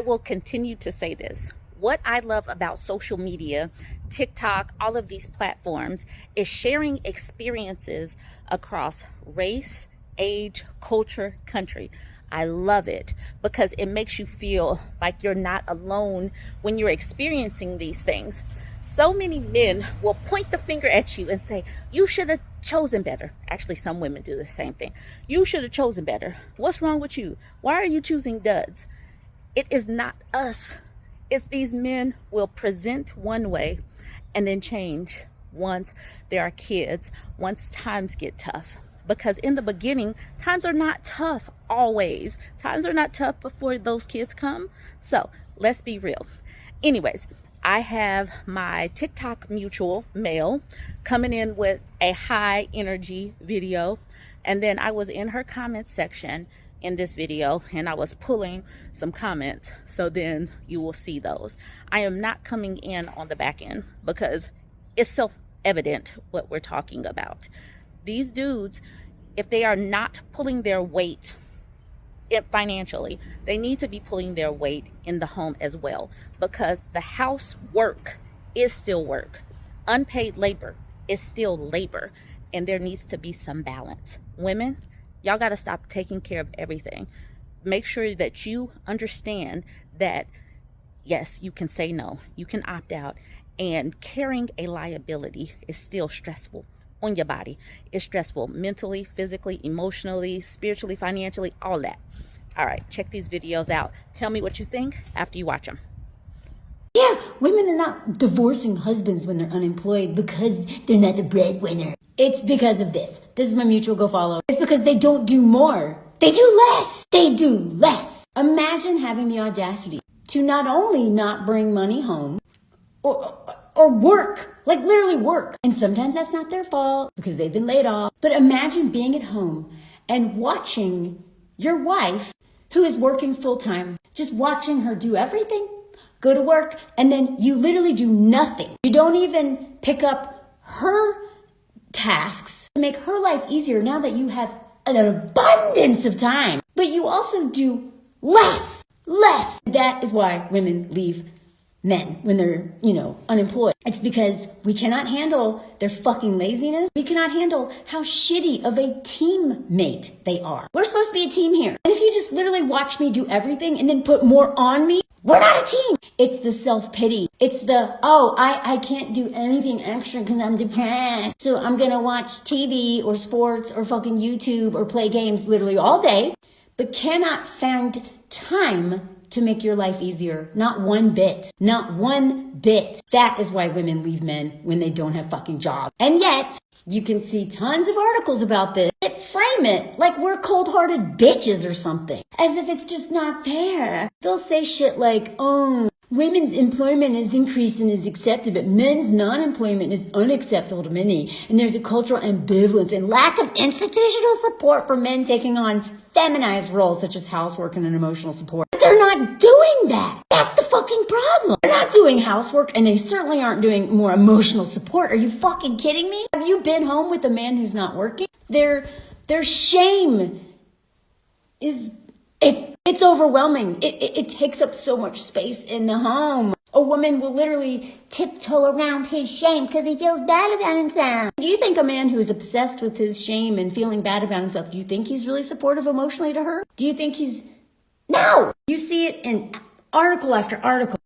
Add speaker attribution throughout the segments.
Speaker 1: will continue to say this. What I love about social media, TikTok, all of these platforms, is sharing experiences across race, age, culture, country. I love it because it makes you feel like you're not alone when you're experiencing these things. So many men will point the finger at you and say, you should have chosen better. Actually, some women do the same thing. You should have chosen better. What's wrong with you? Why are you choosing duds? It is not us. It's these men will present one way and then change once there are kids, once times get tough. Because in the beginning, times are not tough always. Times are not tough before those kids come. So let's be real. Anyways, I have my TikTok mutual male coming in with a high energy video. And then I was in her comment section in this video and I was pulling some comments. So then you will see those. I am not coming in on the back end because it's self-evident what we're talking about. These dudes, if they are not pulling their weight financially, they need to be pulling their weight in the home as well, because the housework is still work. Unpaid labor is still labor, and there needs to be some balance. Women, y'all got to stop taking care of everything. Make sure that you understand that, yes, you can say no, you can opt out, and carrying a liability is still stressful on your body. It's stressful mentally, physically, emotionally, spiritually, financially, all that. All right, check these videos out. Tell me what you think after you watch them.
Speaker 2: Yeah, women are not divorcing husbands when they're unemployed because they're not the breadwinner. It's because of this. This is my mutual, go follow. It's because they don't do more. They do less. They do less. Imagine having the audacity to not only not bring money home or work, like literally work. And sometimes that's not their fault because they've been laid off. But imagine being at home and watching your wife, who is working full time, just watching her do everything, go to work, and then you literally do nothing. You don't even pick up her tasks to make her life easier now that you have an abundance of time. But you also do less. That is why women leave men when they're, unemployed. It's because we cannot handle their fucking laziness. We cannot handle how shitty of a teammate they are. We're supposed to be a team here. And if you just literally watch me do everything and then put more on me, we're not a team. It's the self-pity. It's the, I can't do anything extra because I'm depressed. So I'm going to watch TV or sports or fucking YouTube or play games literally all day, but cannot find time to make your life easier. Not one bit. Not one bit. That is why women leave men when they don't have fucking jobs. And yet, you can see tons of articles about this that frame it like we're cold-hearted bitches or something. As if it's just not fair. They'll say shit like, women's employment is increased and is accepted, but men's non-employment is unacceptable to many. And there's a cultural ambivalence and lack of institutional support for men taking on feminized roles such as housework and emotional support. But they're not doing that. That's the fucking problem. They're not doing housework, and they certainly aren't doing more emotional support. Are you fucking kidding me? Have you been home with a man who's not working? Their shame is... It's overwhelming. It takes up so much space in the home. A woman will literally tiptoe around his shame because he feels bad about himself. Do you think a man who is obsessed with his shame and feeling bad about himself, do you think he's really supportive emotionally to her? Do you think he's... No! You see it in article after article.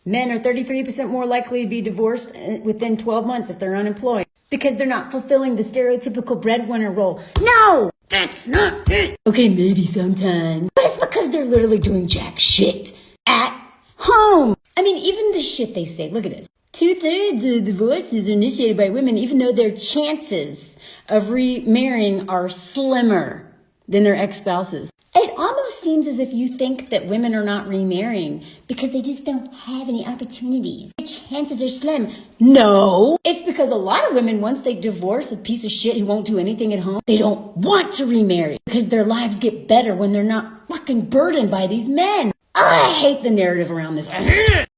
Speaker 2: Men are 33% more likely to be divorced within 12 months if they're unemployed because they're not fulfilling the stereotypical breadwinner role. No! That's not it. Okay, maybe sometimes. But it's because they're literally doing jack shit at home. I mean, even the shit they say, look at this. 2/3 of divorces are initiated by women, even though their chances of remarrying are slimmer than their ex-spouses. It almost seems as if you think that women are not remarrying because they just don't have any opportunities. The chances are slim. No, it's because a lot of women, once they divorce a piece of shit who won't do anything at home, they don't want to remarry because their lives get better when they're not fucking burdened by these men. I hate the narrative around this. I hate it.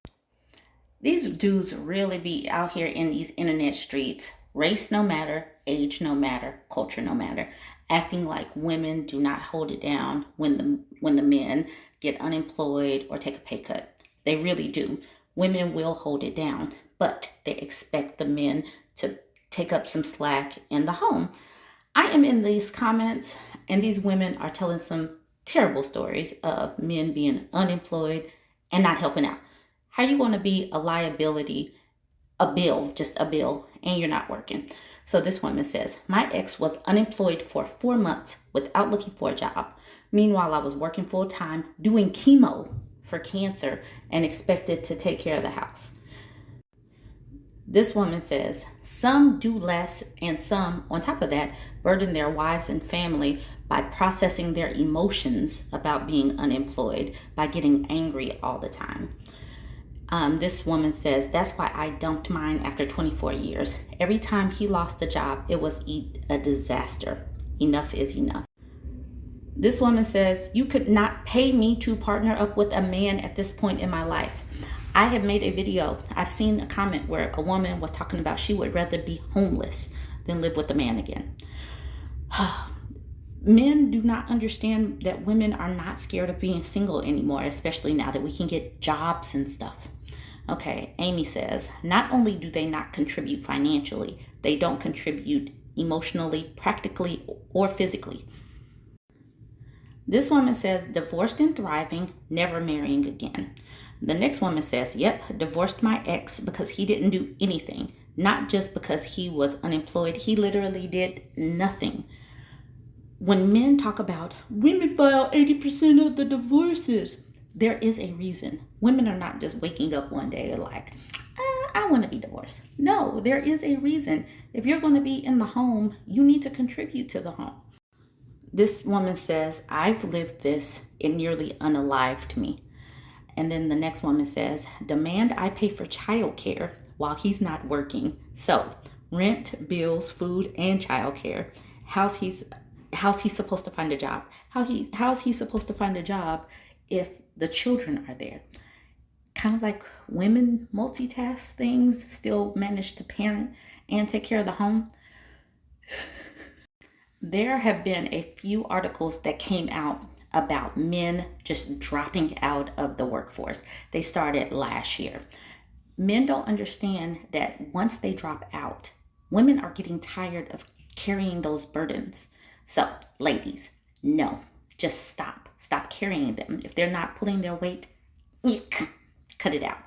Speaker 1: These dudes really be out here in these internet streets, race no matter, age no matter, culture no matter, acting like women do not hold it down when the men get unemployed or take a pay cut. They really do. Women will hold it down, but they expect the men to take up some slack in the home. I am in these comments, and these women are telling some terrible stories of men being unemployed and not helping out. How you want to be a liability, just a bill, and you're not working? So this woman says, my ex was unemployed for 4 months without looking for a job. Meanwhile, I was working full time doing chemo for cancer and expected to take care of the house. This woman says, some do less and some, on top of that, burden their wives and family by processing their emotions about being unemployed, by getting angry all the time. This woman says, that's why I dumped mine after 24 years. Every time he lost a job, it was a disaster. Enough is enough. This woman says, you could not pay me to partner up with a man at this point in my life. I have made a video. I've seen a comment where a woman was talking about she would rather be homeless than live with a man again. Men do not understand that women are not scared of being single anymore, especially now that we can get jobs and stuff. Okay, Amy says, not only do they not contribute financially, they don't contribute emotionally, practically, or physically. This woman says, divorced and thriving, never marrying again. The next woman says, yep, divorced my ex because he didn't do anything. Not just because he was unemployed. He literally did nothing. When men talk about women file 80% of the divorces, there is a reason. Women are not just waking up one day like, I want to be divorced. No, there is a reason. If you're going to be in the home, you need to contribute to the home. This woman says, I've lived this. It nearly unalived me. And then the next woman says, demand I pay for childcare while he's not working. So rent, bills, food, and childcare. How's he supposed to find a job? How's he supposed to find a job if the children are there? Kind of like women multitask things, still manage to parent and take care of the home. There have been a few articles that came out about men just dropping out of the workforce. They started last year. Men don't understand that once they drop out, women are getting tired of carrying those burdens. So, ladies, no, just stop. Stop carrying them. If they're not pulling their weight, cut it out.